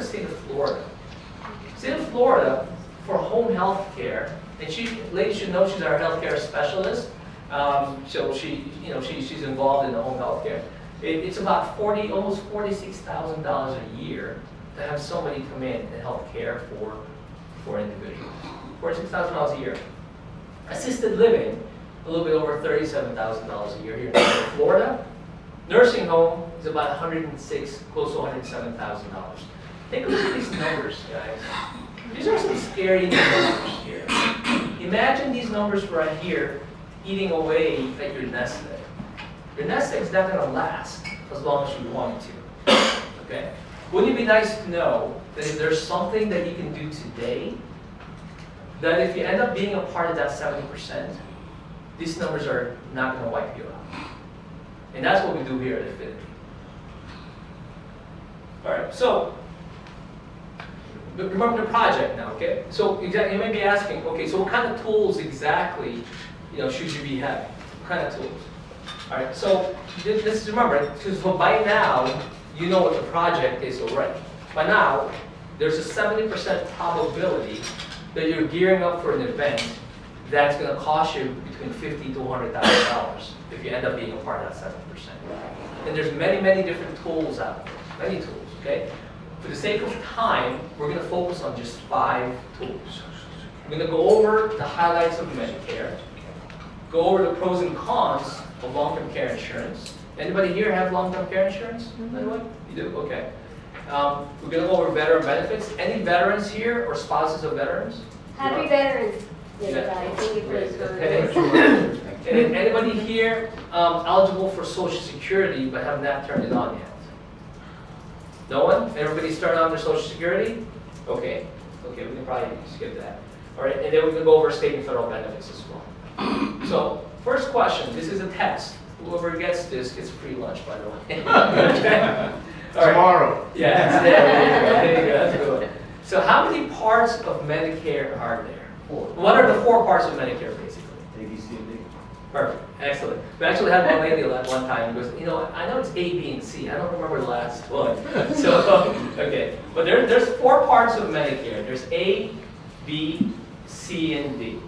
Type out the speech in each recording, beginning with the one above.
the state of Florida. State of Florida, for home health care, and ladies should know she's our healthcare specialist. So she's involved in the home health care. It's about almost $46,000 a year to have somebody come in and help care for individuals. $46,000 a year. Assisted living, a little bit over $37,000 a year here in Florida. Nursing home is about $106,000, close to $107,000. Take a look at these numbers, guys. These are some scary numbers here. Imagine these numbers right here eating away at your nest egg. Your nest egg is not going to last as long as you want it to. Okay? Wouldn't it be nice to know that if there's something that you can do today, that if you end up being a part of that 70%, these numbers are not going to wipe you out. And that's what we do here at Affinity. All right, so remember the project now, okay? So you may be asking, okay, so what kind of tools exactly, should you be having? What kind of tools? All right, so this remember, because by now you know what the project is already. By now, there's a 70% probability that you're gearing up for an event that's going to cost you between $50,000 to $100,000 if you end up being a part of that 7%. And there's many, many different tools out there, many tools, okay? For the sake of time, we're going to focus on just 5 tools. We're going to go over the highlights of Medicare, go over the pros and cons of long-term care insurance. Anybody here have long-term care insurance? By the way? You do? Okay. We're going to go over veteran benefits. Any veterans here or spouses of veterans? Happy Veterans Day, Yeah. guys. Thank you for this. Okay. And anybody here eligible for Social Security but have not turned it on yet? No one? Everybody started on their Social Security? Okay. Okay, we can probably skip that. All right, and then we're going to go over state and federal benefits as well. So, first question. This is a test. Whoever gets this gets free lunch, by the way. Okay. All right. Tomorrow. Yeah, there you go. That's a good one. So how many parts of Medicare are there? 4. What are the 4 parts of Medicare, basically? A, B, C, and D. Perfect. Excellent. We actually had one lady at one time who goes, I know it's A, B, and C. I don't remember the last one. So, okay. But there's 4 parts of Medicare. There's A, B, C, and D.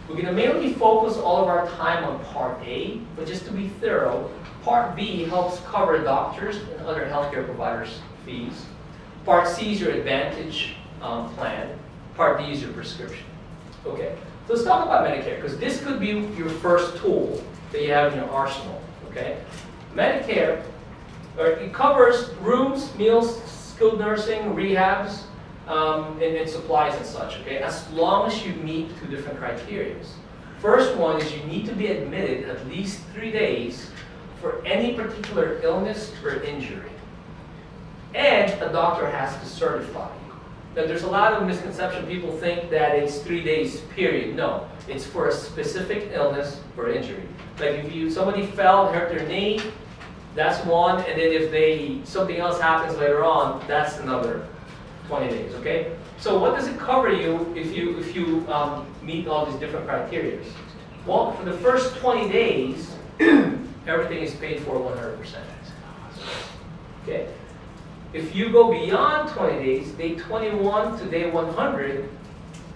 We're going to mainly focus all of our time on Part A, but just to be thorough, Part B helps cover doctors and other healthcare providers' fees. Part C is your Advantage plan. Part D is your prescription. Okay, so let's talk about Medicare, because this could be your first tool that you have in your arsenal. Okay, Medicare, it covers rooms, meals, skilled nursing, rehabs, and supplies and such, okay, as long as you meet 2 different criteria. First one is you need to be admitted at least 3 days for any particular illness or injury. And a doctor has to certify you. Now there's a lot of misconception. People think that it's 3 days, period. No, it's for a specific illness or injury. Like if somebody fell and hurt their knee, that's one, and then if something else happens later on, that's another 20 days, okay? So what does it cover you if you meet all these different criteria? Well, for the first 20 days, everything is paid for 100%. Okay? If you go beyond 20 days, day 21 to day 100,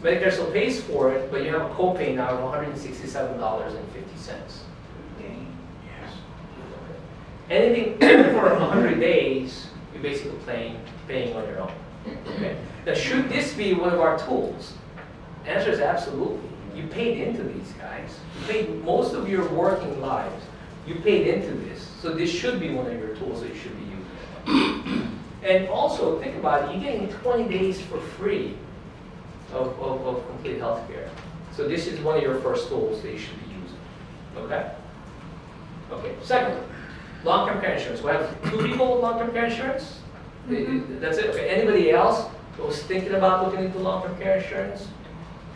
Medicare still pays for it, but you have a copay now of $167.50. Anything for 100 days, you're basically paying on your own. Okay. Now, should this be one of our tools? The answer is absolutely. You paid into these guys. You paid most of your working lives. You paid into this. So this should be one of your tools that you should be using. And also, think about it. You're getting 20 days for free of complete health care. So this is one of your first tools that you should be using. Okay? Okay. Secondly, long-term care insurance. We have 2 people with long-term care insurance. That's it? Okay. Anybody else who was thinking about looking into long-term care insurance?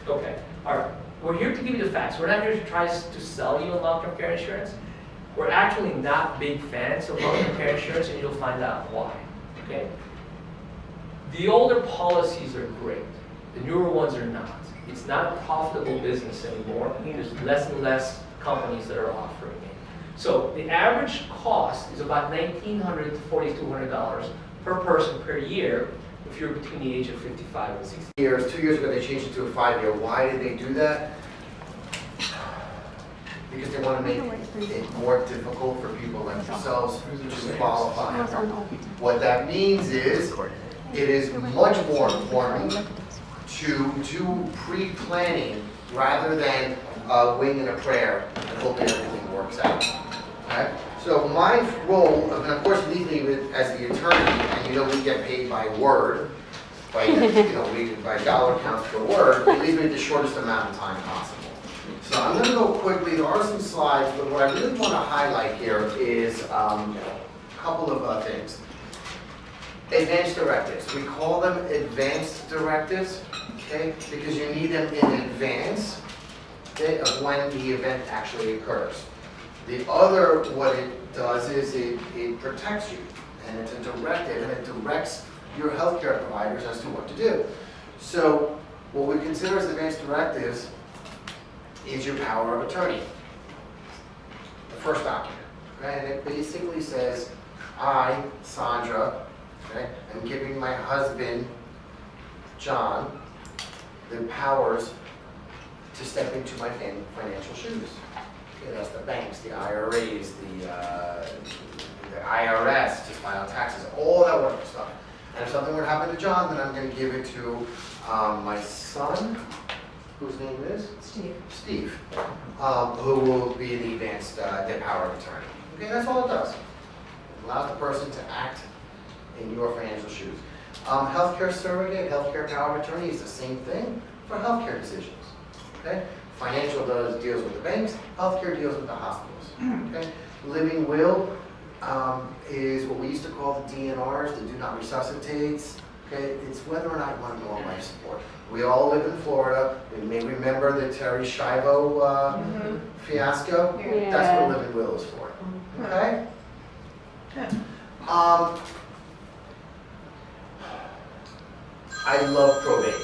Okay. All right. We're here to give you the facts. We're not here to try to sell you a long-term care insurance. We're actually not big fans of long-term care insurance, and you'll find out why. Okay? The older policies are great. The newer ones are not. It's not a profitable business anymore. There's less and less companies that are offering it. So the average cost is about $1,900 to $4,200 per person per year if you're between the age of 55 and 60. Years, 2 years ago, they changed it to a 5-year. Why did they do that? Because they want to make it more difficult for people like yourselves to qualify. What that means is, it is much more important to do pre-planning rather than winging a prayer and hoping everything works out. Okay? So my role, and of course legally as the attorney, and you know we get paid by word, by by dollar counts per word, it leaves me the shortest amount of time possible. So I'm going to go quickly. There are some slides, but what I really want to highlight here is a couple of things. Advanced directives. We call them advanced directives, okay, because you need them in advance of when the event actually occurs. The other, what it does is it protects you, and it's a directive, and it directs your healthcare providers as to what to do. So what we consider as advanced directives is your power of attorney, the first document, okay? And it basically says, I, Sandra, okay, am giving my husband, John, the powers to step into my financial shoes. Okay, that's the banks, the IRAs, the IRS, to file taxes, all that wonderful stuff. And if something were to happen to John, then I'm going to give it to my son, whose name is? Steve, who will be the advanced power of attorney. Okay, that's all it does. It allows the person to act in your financial shoes. Healthcare surrogate, healthcare power of attorney is the same thing for healthcare decisions. Okay, financial deals with the banks, healthcare deals with the hospitals. Okay, living will is what we used to call the DNRs, the do not resuscitates. Okay, it's whether or not you want to go on life support. We all live in Florida. We may remember the Terry Schiavo fiasco. Yeah. That's what living will is for. Okay. I love probate.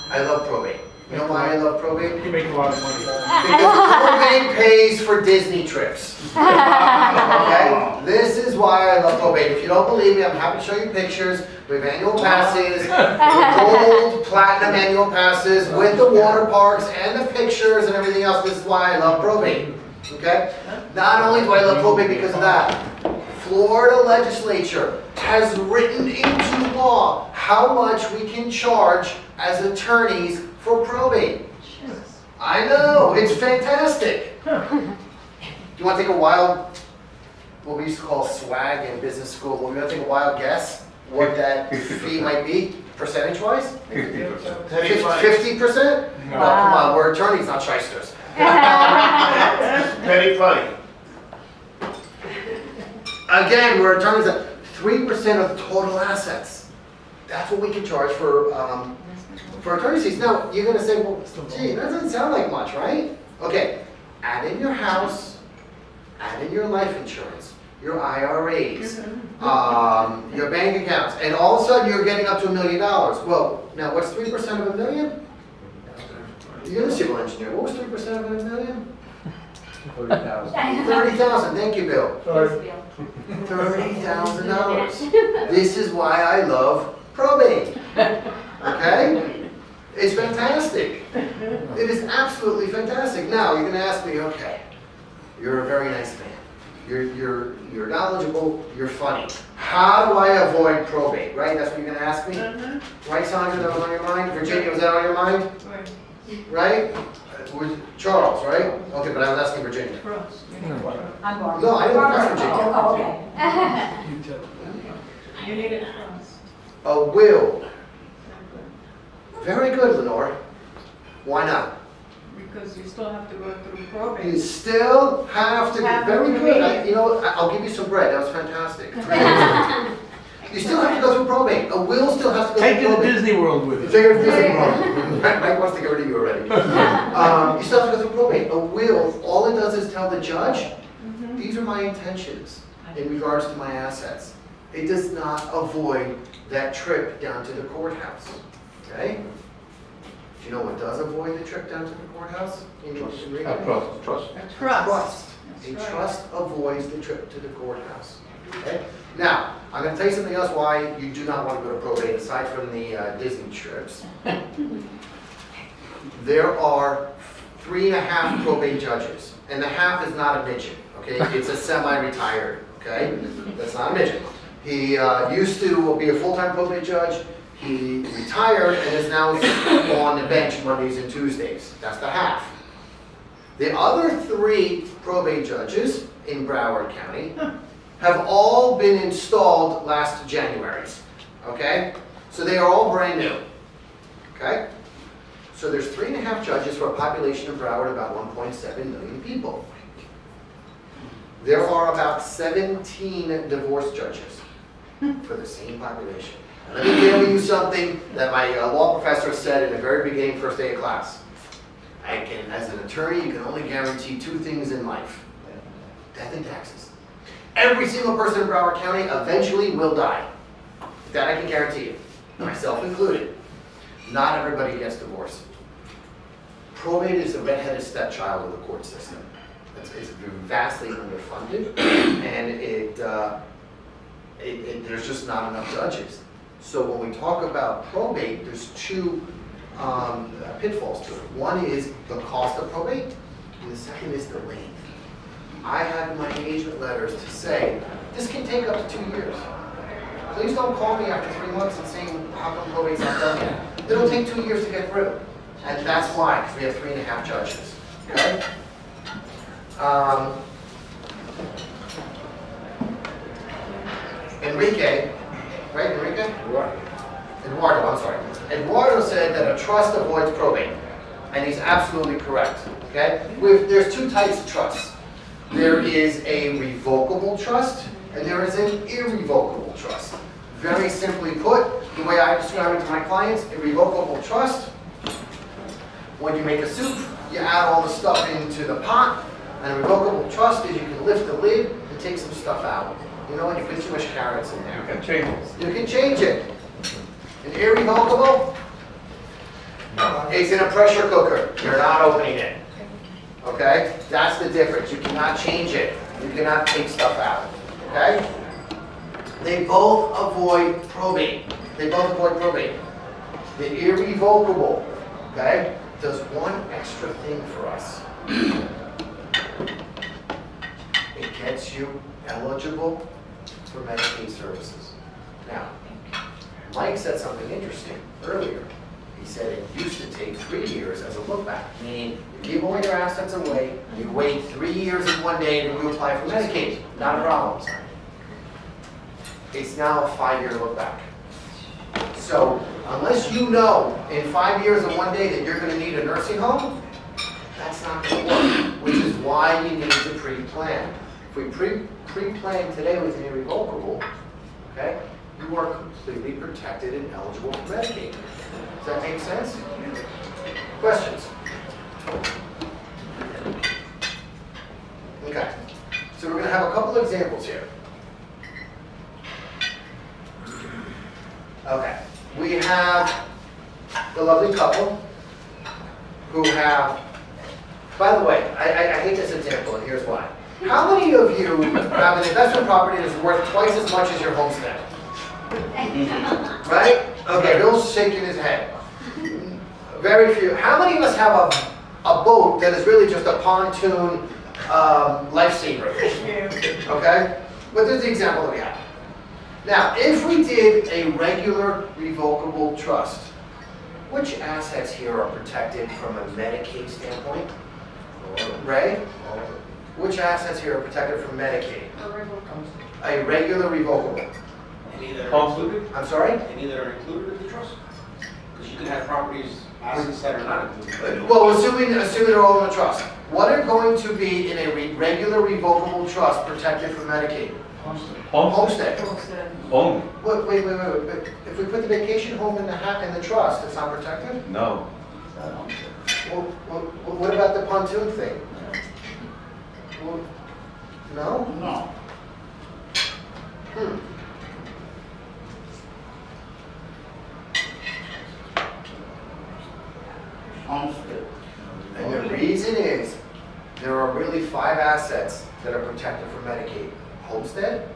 I love probate. You know why I love probate? You make a lot of money. Because probate pays for Disney trips. Okay? This is why I love probate. If you don't believe me, I'm happy to show you pictures. We have annual passes, gold, platinum annual passes with the water parks and the pictures and everything else. This is why I love probate. Okay? Not only do I love probate because of that, Florida legislature has written into law how much we can charge as attorneys for probate. I know, it's fantastic. Do you want to take a wild, what we used to call swag in business school, we want to take a wild guess what that fee might be, percentage-wise? 50%. 50%? No. Well, come on, we're attorneys, not shysters. Penny funny. Again, we're attorneys at 3% of the total assets. That's what we can charge for attorney's fees. Now, you're going to say, well, gee, that doesn't sound like much, right? Okay, add in your house, add in your life insurance, your IRAs, your bank accounts, and all of a sudden you're getting up to $1 million. Well, now what's 3% of $1 million? You're the civil engineer. What was 3% of $1 million? 30,000. 30,000. Thank you, Bill. $30,000. This is why I love probate. Okay? It's fantastic. It is absolutely fantastic. Now, you're going to ask me, okay, you're a very nice man. You're knowledgeable, you're funny. How do I avoid probate, right? That's what you're going to ask me? Right, Sandra, that was on your mind? Virginia, was that on your mind? Right? Was Charles, right? Okay, but I was asking Virginia. I'm Barbara. No, I didn't ask Virginia. Oh, okay. You need it crossed. A will. Very good, Lenore. Why not? Because you still have to go through You probate. still have to, Have very to good. read. I'll give you some bread. That was fantastic. You still have to go through probate. A will still has to go Take through to the probate. Disney World with you. Take it to Disney World. Mike wants to get rid of you already. You still have to go through probate. A will, all it does is tell the judge, these are my intentions in regards to my assets. It does not avoid that trip down to the courthouse. Okay? Do you know what does avoid the trip down to the courthouse? Trust. A trust. Trust. A That's right. trust avoids the trip to the courthouse. Okay? Now, I'm gonna tell you something else why you do not want to go to probate, aside from the Disney trips. There are 3.5 probate judges, and the half is not a midget, okay? It's a semi-retired, okay? That's not a midget. He used to be a full-time probate judge. He retired and is now on the bench Mondays and Tuesdays. That's the half. The other 3 probate judges in Broward County have all been installed last January, okay? So they are all brand new, okay? So there's 3.5 judges for a population of Broward about 1.7 million people. There are about 17 divorce judges for the same population. And let me tell you something that my law professor said in the very beginning, first day of class. As an attorney, you can only guarantee 2 things in life: death and taxes. Every single person in Broward County eventually will die. That I can guarantee you, myself included. Not everybody gets divorced. Probate is the redheaded stepchild of the court system. It's vastly underfunded, and there's just not enough judges. So when we talk about probate, there's 2 pitfalls to it. One is the cost of probate, and the second is the length. I have in my engagement letters to say, this can take up to 2 years. Please don't call me after 3 months and saying, how come probate's not done yet? It'll take 2 years to get through. And that's why, because we have 3.5 judges. Okay? Enrique, right, Enrique? Eduardo, I'm sorry. Eduardo said that a trust avoids probate, and he's absolutely correct, okay? There's 2 types of trusts. There is a revocable trust, and there is an irrevocable trust. Very simply put, the way I describe it to my clients, a revocable trust, when you make a soup, you add all the stuff into the pot, and a revocable trust is you can lift the lid and take some stuff out. You know, when you put too much carrots in there. You can change it. You can change it. An irrevocable, it's in a pressure cooker. You're not opening it. Okay? That's the difference. You cannot change it. You cannot take stuff out. Okay? They both avoid probate. They both avoid probate. The irrevocable, okay, does one extra thing for us. It gets you eligible for Medicaid services. Now, Mike said something interesting earlier. He said it used to take 3 years as a look back. Meaning, you give all your assets away, you wait 3 years and 1 day and you apply for Medicaid. Not a problem. It's now a 5-year look back. So, unless you know in 5 years and 1 day that you're going to need a nursing home, that's not going to work. Which is why you need to pre-plan. If we pre-plan today with an irrevocable, okay, you are completely protected and eligible for Medicaid. Does that make sense? Questions? Okay. So we're going to have a couple examples here. Okay. We have the lovely couple who have, by the way, I hate this example, and here's why. How many of you have an investment property that's worth twice as much as your homestead? Right? Okay, Bill's shaking his head. Very few. How many of us have a boat that is really just a pontoon lifesaver? Okay? But there's the example that we have. Now, if we did a regular revocable trust, which assets here are protected from a Medicaid standpoint? Ray? Which assets here are protected from Medicaid? A regular revocable. Any that are included? I'm sorry? Any that are included in the trust? Because you can have properties, assets that are not included. Well, assuming they're all in the trust. What are going to be in a regular revocable trust protected from Medicaid? Homestead. Only? Wait. If we put the vacation home in the trust, it's not protected? No. Well, what about the pontoon thing? Well, no? No. Homestead. And the reason is, there are really 5 assets that are protected from Medicaid. Homestead,